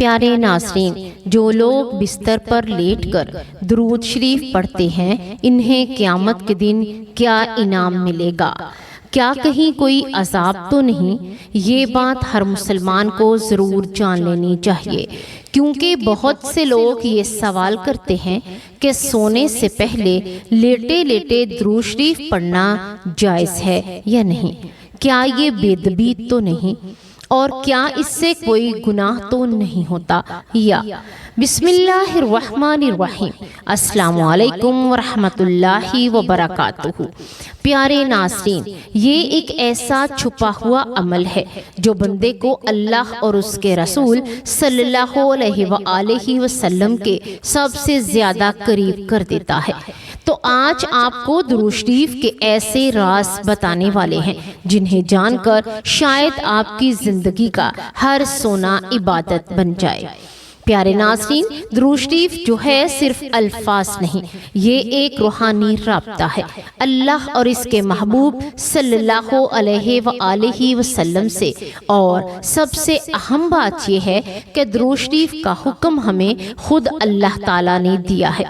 پیارے ناظرین، جو لوگ بستر پر لیٹ کر درود شریف پڑھتے ہیں انہیں قیامت کے دن کیا انعام ملے گا؟ کیا کہیں کوئی عذاب تو نہیں؟ یہ بات ہر مسلمان کو ضرور جان لینی چاہیے، کیونکہ بہت سے لوگ یہ سوال کرتے ہیں کہ سونے سے پہلے لیٹے لیٹے درود شریف پڑھنا جائز ہے یا نہیں؟ کیا یہ بے ادبی تو نہیں؟ اور کیا اس سے کوئی گناہ تو نہیں ہوتا؟ یا بسم اللہ الرحمن الرحیم، السلام علیکم ورحمۃ اللہ وبرکاتہ۔ پیارے ناظرین، یہ ایک ایسا چھپا ہوا عمل ہے جو بندے کو اللہ اور اس کے رسول صلی اللہ علیہ وآلہ وسلم کے سب سے زیادہ قریب کر دیتا ہے۔ تو آج آپ کو درود شریف کے ایسے راز بتانے والے ہیں جنہیں جان کر شاید آپ کی زندگی کا ہر سونا عبادت بن جائے۔ پیارے ناظرین، درود شریف جو ہے صرف الفاظ نہیں، یہ ایک روحانی رابطہ ہے اللہ اور اس کے محبوب صلی اللہ علیہ وآلہ وسلم سے۔ اور سب سے اہم بات یہ ہے کہ درود شریف کا حکم ہمیں خود اللہ تعالیٰ نے دیا ہے۔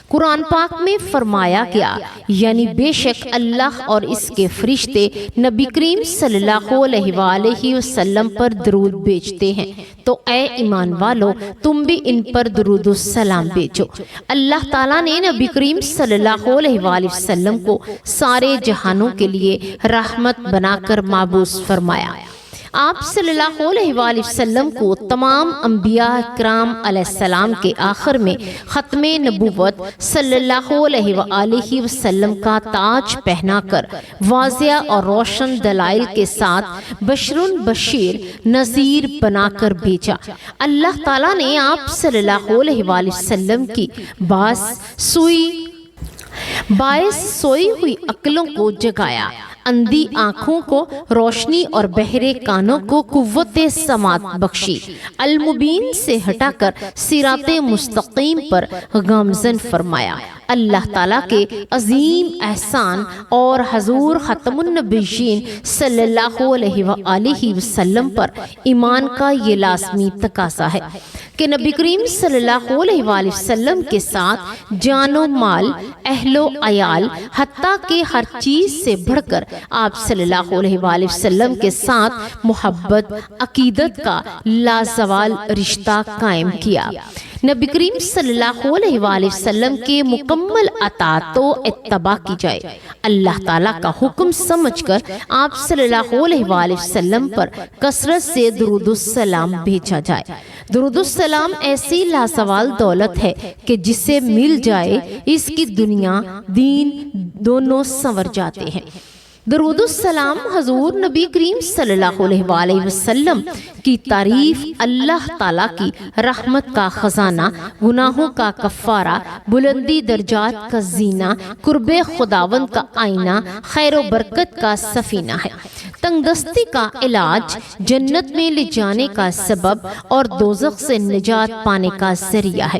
قرآن پاک میں فرمایا گیا، یعنی بے شک اللہ اور اس کے فرشتے نبی کریم صلی اللہ علیہ وآلہ وسلم پر درود بھیجتے ہیں، تو اے ایمان والو تم بھی ان پر درود و سلام بھیجو۔ اللہ تعالیٰ نے نبی کریم صلی اللہ علیہ وآلہ وسلم کو سارے جہانوں کے لیے رحمت بنا کر مبعوث فرمایا۔ آپ صلی اللہ علیہ وآلہ وسلم کو تمام انبیاء کرام علیہ السلام کے آخر میں ختم نبوت صلی اللہ علیہ وآلہ وسلم کا تاج پہنا کر واضح اور روشن دلائل کے ساتھ بشر بشیر نذیر بنا کر بھیجا۔ اللہ تعالیٰ نے آپ صلی اللہ علیہ وآلہ وسلم کی باعث سوئی ہوئی عقلوں کو جگایا، اندھی آنکھوں کو روشنی اور بہرے کانوں کو قوت سماعت بخشی، المبین سے ہٹا کر صراط مستقیم پر گامزن فرمایا۔ اللہ تعالیٰ کے عظیم احسان اور حضور ختم النبیین صلی اللہ علیہ وآلہ وسلم پر ایمان کا یہ لازمی تقاضا ہے کہ نبی کریم صلی اللہ علیہ وآلہ وسلم کے ساتھ جان و مال، اہل و عیال، حتیٰ کہ ہر چیز سے بڑھ کر آپ صلی اللہ علیہ وآلہ وسلم کے ساتھ محبت، عقیدت کا لازوال رشتہ قائم کیا۔ نبی کریم صلی اللہ علیہ وآلہ وسلم کے مکمل اطاعت و اتباع کی جائے۔ اللہ تعالیٰ کا حکم سمجھ کر آپ صلی اللہ علیہ وآلہ وسلم پر کثرت سے درود السلام بھیجا جائے۔ درود السلام ایسی لازوال دولت ہے کہ جسے مل جائے اس کی دنیا دین دونوں سنور جاتے ہیں۔ درود السلام حضور نبی کریم صلی اللہ علیہ وآلہ وسلم کی تعریف، اللہ تعالیٰ کی رحمت کا خزانہ، گناہوں کا کفارہ، بلندی درجات کا زینہ، قرب خداوند کا آئینہ، خیر و برکت کا سفینہ ہے، تنگ دستی کا علاج، جنت میں لے جانے کا سبب اور دوزخ سے نجات پانے کا ذریعہ ہے۔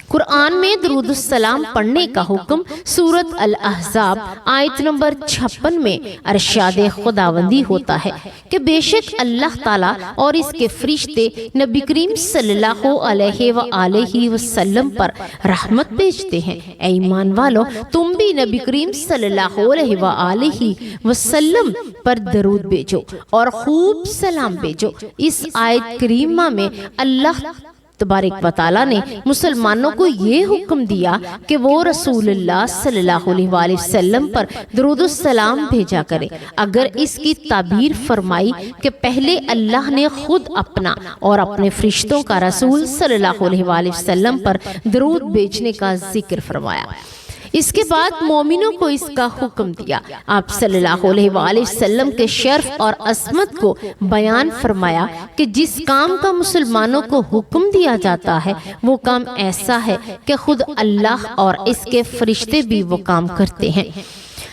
قرآن میں درود السلام پڑھنے کا حکم سورۃ الاحزاب آیت نمبر 56 میں ارشاد خداوندی ہوتا ہے کہ بے شک اللہ تعالیٰ اور اس کے فرشتے نبی کریم صلی اللہ علیہ وآلہ وسلم پر رحمت بھیجتے ہیں۔ اے ایمان والو تم بھی نبی کریم صلی اللہ علیہ وآلہ وسلم پر درود بھیجو اور خوب سلام بھیجو۔ اس آیت کریمہ میں اللہ تبارک و تعالیٰ نے مسلمانوں کو یہ حکم دیا کہ وہ رسول اللہ صلی اللہ علیہ وآلہ وسلم پر درود السلام بھیجا کرے۔ اگر اس کی تعبیر فرمائی کہ پہلے اللہ نے خود اپنا اور اپنے فرشتوں کا رسول صلی اللہ علیہ وآلہ وسلم پر درود بھیجنے کا ذکر فرمایا، اس کے بعد مومنوں کو اس کا حکم دیا۔ آپ صلی اللہ علیہ وآلہ وسلم کے شرف اور عظمت کو بیان فرمایا کہ جس کام کا مسلمانوں کو حکم دیا جاتا ہے وہ کام ایسا ہے کہ خود اللہ اور اس کے فرشتے بھی وہ کام کرتے ہیں۔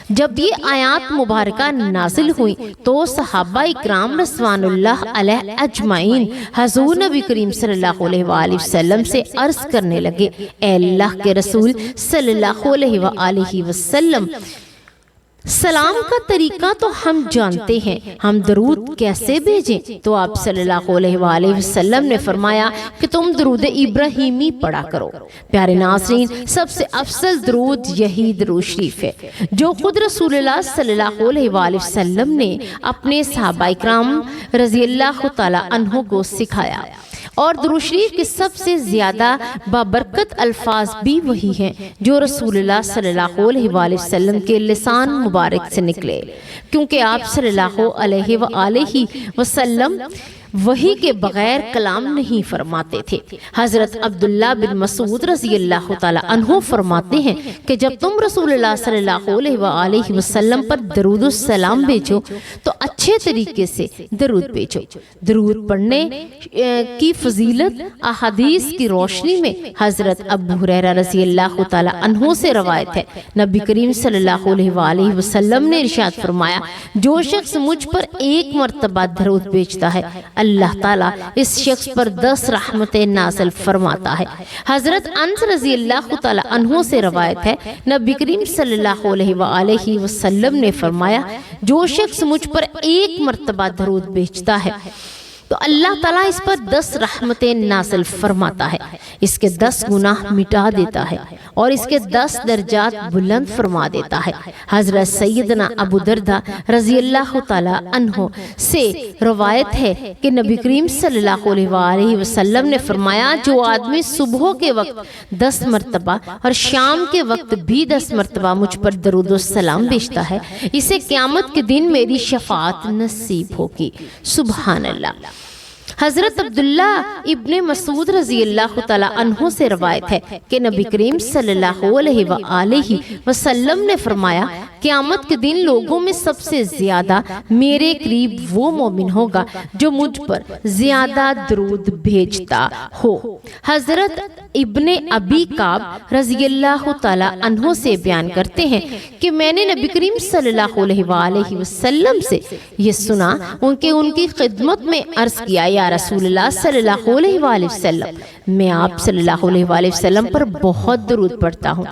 جب یہ آیات مبارکہ نازل ہوئی تو صحابہ اکرام رضوان اللہ علیہ اجمعین حضور نبی کریم صلی اللہ علیہ وآلہ وسلم سے عرض کرنے لگے، اے اللہ کے رسول صلی اللہ علیہ وآلہ وسلم، سلام کا طریقہ تو ہم جانتے ہیں، ہم درود کیسے بھیجیں؟ تو آپ صلی اللہ علیہ وآلہ وسلم نے فرمایا کہ تم درود ابراہیمی پڑھا کرو۔ پیارے ناظرین، سب سے افضل درود یہی درود شریف ہے جو خود رسول اللہ صلی اللہ علیہ وآلہ وسلم نے اپنے صحابہ کرام رضی اللہ تعالی عنہ کو سکھایا، اور درود شریف کے سب سے زیادہ بابرکت الفاظ بھی وہی ہیں جو رسول اللہ صلی اللہ علیہ وآلہ وسلم کے لسان مبارک سے نکلے، کیونکہ آپ صلی اللہ علیہ وآلہ وسلم وحی کے بغیر کلام نہیں فرماتے تھے۔ حضرت عبداللہ بن مسعود رضی اللہ تعالی عنہ فرماتے ہیں کہ جب تم رسول اللہ صلی اللہ علیہ وآلہ وسلم پر درود و سلام بھیجو تو اچھے طریقے سے درود بھیجو۔ درود پڑھنے کی فضیلت احادیث کی روشنی میں حضرت ابو ہریرہ رضی اللہ تعالی عنہ سے روایت ہے، نبی کریم صلی اللہ علیہ وآلہ وسلم نے ارشاد فرمایا، جو شخص مجھ پر ایک مرتبہ درود بھیجتا ہے اللہ تعالیٰ اس شخص پر 10 رحمتیں نازل فرماتا ہے۔ حضرت انس رضی اللہ تعالی عنہ سے روایت ہے، نبی کریم صلی اللہ علیہ وآلہ وسلم نے فرمایا، جو شخص مجھ پر ایک مرتبہ درود بھیجتا ہے تو اللہ تعالیٰ اس پر 10 رحمتیں نازل فرماتا ہے، اس کے 10 گناہ مٹا دیتا ہے اور اس کے 10 درجات بلند فرما دیتا ہے۔ حضرت سیدنا ابو دردہ رضی اللہ تعالی عنہ سے روایت ہے کہ نبی کریم صلی اللہ علیہ وآلہ وسلم نے فرمایا، جو آدمی صبح کے وقت 10 مرتبہ اور شام کے وقت بھی 10 مرتبہ مجھ پر درود و سلام بھیجتا ہے، اسے قیامت کے دن میری شفاعت نصیب ہوگی۔ سبحان اللہ۔ حضرت عبداللہ ابن مسعود رضی اللہ تعالی عنہ سے روایت ہے کہ نبی کریم صلی اللہ علیہ وآلہ وسلم نے فرمایا، قیامت کے دن لوگوں میں سب سے زیادہ میرے قریب وہ مومن ہوگا جو مجھ پر زیادہ درود بھیجتا ہو۔ حضرت ابن ابی کعب رضی اللہ تعالی عنہ سے بیان کرتے ہیں کہ میں نے نبی کریم صلی اللہ علیہ وآلہ وسلم سے یہ سنا کہ ان کی خدمت میں عرض کیا، یا رسول اللہ صلی اللہ علیہ وآلہ وسلم، میں آپ صلی اللہ علیہ وآلہ وسلم پر بہت درود پڑھتا ہوں،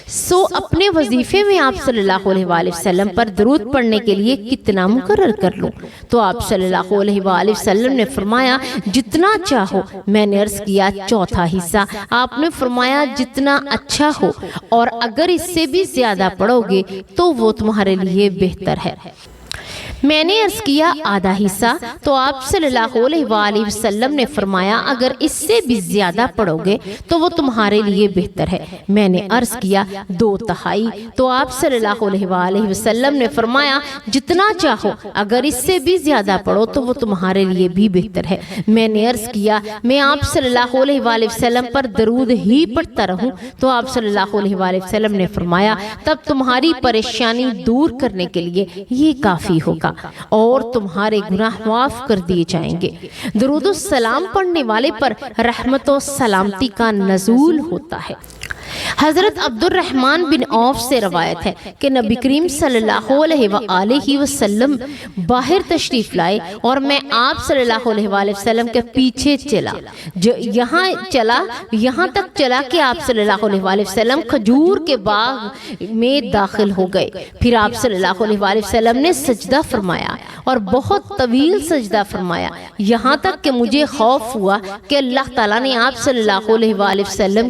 سو اپنے وظیفے میں آپ صلی اللہ علیہ وآلہ وسلم پر درود پڑھنے کے لیے کتنا مقرر کر لوں؟ تو آپ صلی اللہ علیہ وآلہ وسلم نے فرمایا، جتنا چاہو۔ میں نے عرض کیا، چوتھا حصہ؟ آپ نے فرمایا، جتنا اچھا ہو، اور اگر اس سے بھی زیادہ پڑھو گے تو وہ تمہارے لیے بہتر ہے۔ میں نے عرض کیا، آدھا حصہ؟ تو آپ صلی اللہ علیہ وآلہ وسلم نے فرمایا، اگر اس سے بھی زیادہ پڑھو گے تو وہ تمہارے لیے بہتر ہے۔ میں نے عرض کیا، 2/3؟ تو آپ صلی اللہ علیہ وآلہ وسلم نے فرمایا، جتنا چاہو، اگر اس سے بھی زیادہ پڑھو تو وہ تمہارے لیے بھی بہتر ہے۔ میں نے عرض کیا، میں آپ صلی اللہ علیہ وآلہ وسلم پر درود ہی پڑھتا رہوں؟ تو آپ صلی اللہ علیہ وآلہ وسلم نے فرمایا، تب تمہاری پریشانی دور کرنے کے لیے یہ کافی ہوگا اور تمہارے گناہ معاف کر دیے جائیں گے۔ درود و سلام پڑھنے والے پر رحمت و سلامتی کا نزول ہوتا ہے۔ حضرت عبد الرحمن بن عوف سے روایت ہے کہ نبی کریم صلی اللہ علیہ وآلہ وسلم باہر تشریف لائے اور میں آپ صلی اللہ علیہ وآلہ وسلم کے پیچھے چلا، یہاں تک چلا کہ آپ صلی اللہ علیہ وآلہ وسلم کھجور کے باغ میں داخل ہو گئے۔ پھر آپ صلی اللہ علیہ وآلہ وسلم نے سجدہ فرمایا اور بہت طویل سجدہ فرمایا، یہاں تک کہ مجھے خوف ہوا کہ اللہ تعالیٰ نے آپ صلی اللہ علیہ وآلہ وسلم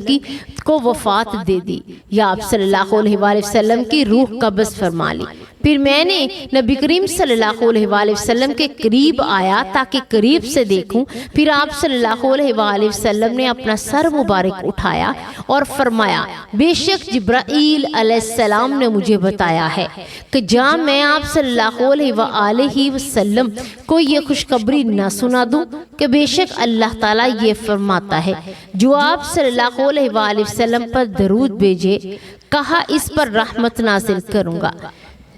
کو وفات دے دی یا آپ صلی اللہ علیہ وآلہ وسلم کی روح قبض فرما لی۔ پھر میں نے نبی کریم صلی اللہ علیہ وآلہ وسلم کے قریب آیا تاکہ قریب سے دیکھوں۔ پھر آپ صلی اللہ علیہ وآلہ وسلم نے اپنا سر مبارک اٹھایا اور فرمایا، بے شک جبرائیل علیہ السلام نے مجھے بتایا ہے کہ جہاں میں آپ صلی اللہ علیہ وآلہ وسلم کو یہ خوشخبری نہ سنا دوں کہ بے شک اللہ تعالیٰ یہ فرماتا ہے، جو آپ صلی اللہ علیہ وآلہ وسلم پر درود بھیجے، کہا اس پر رحمت نازل کروں گا،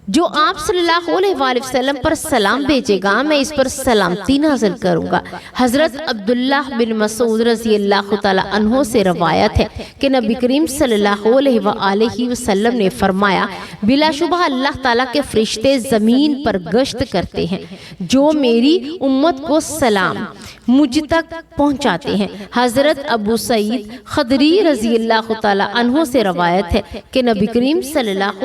جو آپ صلی اللہ علیہ وآلہ وسلم پر سلام بھیجے گا میں اس پر سلامتی نازل کروں گا۔ حضرت عبداللہ بن مسعود رضی اللہ تعالی عنہ سے روایت ہے کہ نبی کریم صلی اللہ علیہ وآلہ وسلم نے فرمایا، بلا شبہ اللہ تعالیٰ کے فرشتے زمین پر گشت کرتے ہیں جو میری امت کو سلام مجھ تک پہنچاتے ہیں۔ حضرت ابو سعید خدری رضی اللہ تعالی عنہ سے روایت ہے کہ نبی کریم صلی اللہ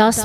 10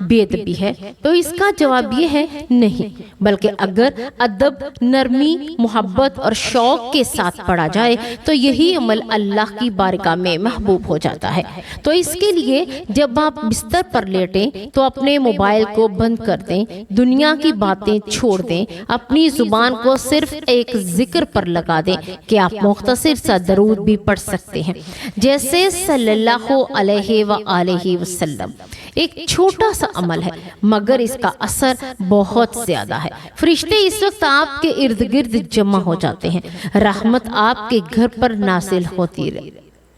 بے ادبی ہے؟ تو اس کا جواب یہ ہے نہیں، بلکہ اگر ادب، نرمی، محبت اور شوق کے ساتھ پڑھا جائے تو یہی عمل اللہ کی بارگاہ میں محبوب ہو جاتا ہے۔ تو اس کے لیے جب آپ بستر پر لیٹیں تو اپنے موبائل کو بند کر دیں، دنیا کی باتیں چھوڑ دیں، اپنی زبان کو صرف ایک ذکر پر لگا دیں کہ آپ مختصر سا درود بھی پڑھ سکتے ہیں، جیسے صلی اللہ علیہ وآلہ وسلم۔ ایک چھوٹا سا عمل ہے مگر اس کا اثر بہت زیادہ ہے۔ فرشتے اس وقت آپ کے ارد گرد جمع ہو جاتے ہیں، رحمت آپ کے گھر پر نازل ہوتی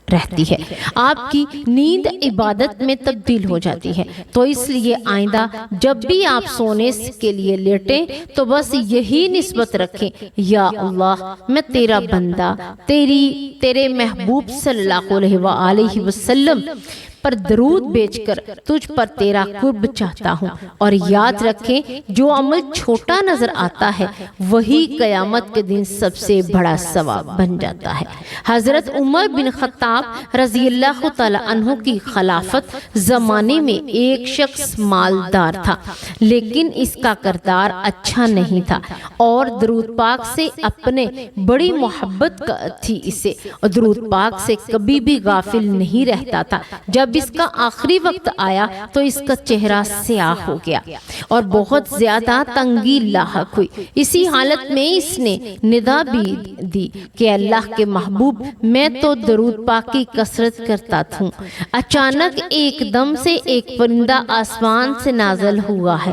رہتی ہے، آپ کی نیند عبادت میں تبدیل ہو جاتی ہے۔ تو اس لیے آئندہ جب بھی آپ سونے کے لیے لیٹیں تو بس یہی نسبت رکھیں، یا اللہ میں تیرا بندہ، تیرے محبوب صلی اللہ علیہ وآلہ وسلم پر درود بیچ کر تجھ پر تیرا قرب چاہتا ہوں۔ اور یاد رکھیں جو عمل چھوٹا نظر آتا ہے وہی قیامت کے دن سب سے بڑا ثواب بن جاتا ہے۔ حضرت عمر بن خطاب رضی اللہ تعالی عنہ کی خلافت زمانے میں ایک شخص مالدار تھا، لیکن اس کا کردار اچھا نہیں تھا اور درود پاک سے اپنے بڑی محبت تھی اسے، اور درود پاک سے کبھی بھی غافل نہیں رہتا تھا۔ جب اس کا آخری وقت آیا تو اس کا چہرہ سیاہ ہو گیا اور بہت زیادہ تنگی لاحق ہوئی۔ اسی حالت میں اس نے ندا بھی دی کہ اللہ کے محبوب میں تو درود پاک کی کثرت کرتا ہوں۔ اچانک ایک دم سے ایک پرندہ آسمان سے نازل ہوا ہے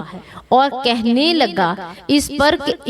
اور کہنے لگا اس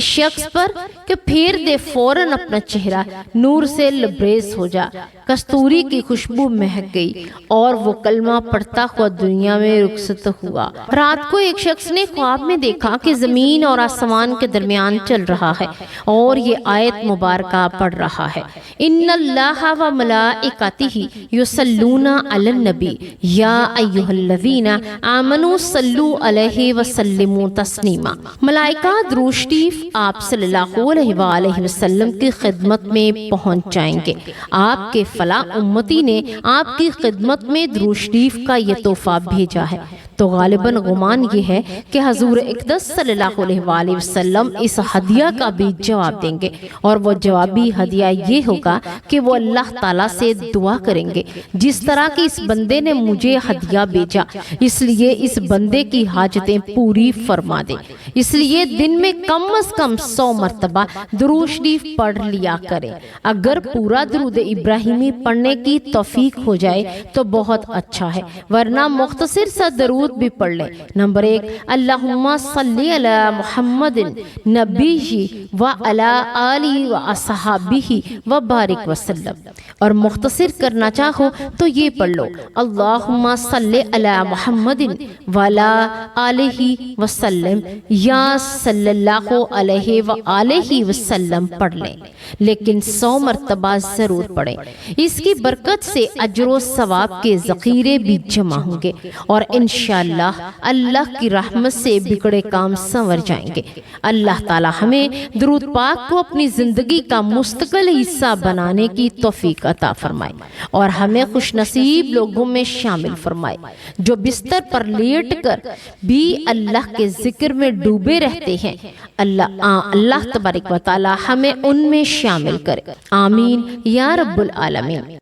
شخص پر کہ پھیر دے فوراً اپنا چہرہ، نور سے لبریز ہو جا۔ کستوری کی خوشبو مہک گئی اور وہ کلمہ پڑھتا ہوا دنیا میں رخصت ہوا۔ رات کو ایک شخص نے خواب میں دیکھا کہ زمین اور آسمان کے درمیان چل رہا ہے اور یہ آیت مبارکہ پڑھ رہا ہے، ان اللہ و ملائکتہ یصلون علی النبی یا ایھا الذین آمنوا صلوا علیہ وسلموا تسلیما۔ ملائکہ درود شریف آپ صلی اللہ علیہ وآلہ وسلم کی خدمت میں پہنچ جائیں گے۔ آپ کے فلاں امتی نے آپ کی خدمت میں درود شریف کا یہ تحفہ بھیجا ہے۔ تو غالباً گمان یہ ہے کہ حضور اقدس صلی اللہ علیہ وآلہ وسلم اس ہدیہ کا بھی جواب دیں گے، اور وہ جوابی ہدیہ یہ ہوگا کہ وہ اللہ تعالیٰ سے دعا کریں گے جس طرح کہ اس بندے نے مجھے ہدیہ بھیجا، اس لیے اس بندے کی حاجتیں پوری فرما دے۔ اس لیے دن میں کم از کم 100 مرتبہ درود شریف پڑھ لیا کریں۔ اگر پورا درود ابراہیمی پڑھنے کی توفیق ہو جائے تو بہت اچھا ہے، ورنہ مختصر سا درود بھی پڑھ لیں۔ نمبر 1، اللہم صلی علی محمد نبی و علی آلہ و اصحابہ و بارک وسلم، اور مختصر کرنا چاہو تو یہ پڑھ لو، اللہم صلی علی محمد و علی آلہ وسلم، یا صلی اللہ علیہ وآلہ وسلم پڑھ لیں، لیکن 100 مرتبہ ضرور پڑھیں۔ اس کی برکت سے اجر و ثواب کے ذخیرے بھی جمع ہوں گے اور انشاءاللہ اللہ کی رحمت سے بگڑے کام سنور جائیں گے۔ اللہ تعالی ہمیں درود پاک کو اپنی زندگی کا مستقل حصہ بنانے کی توفیق عطا فرمائے اور ہمیں خوش نصیب لوگوں میں شامل فرمائے جو بستر پر لیٹ کر بھی اللہ کے ذکر میں ڈوبے رہتے ہیں۔ اللہ تبارک و تعالی ہمیں ان میں شامل کرے، آمین یا رب العالمین۔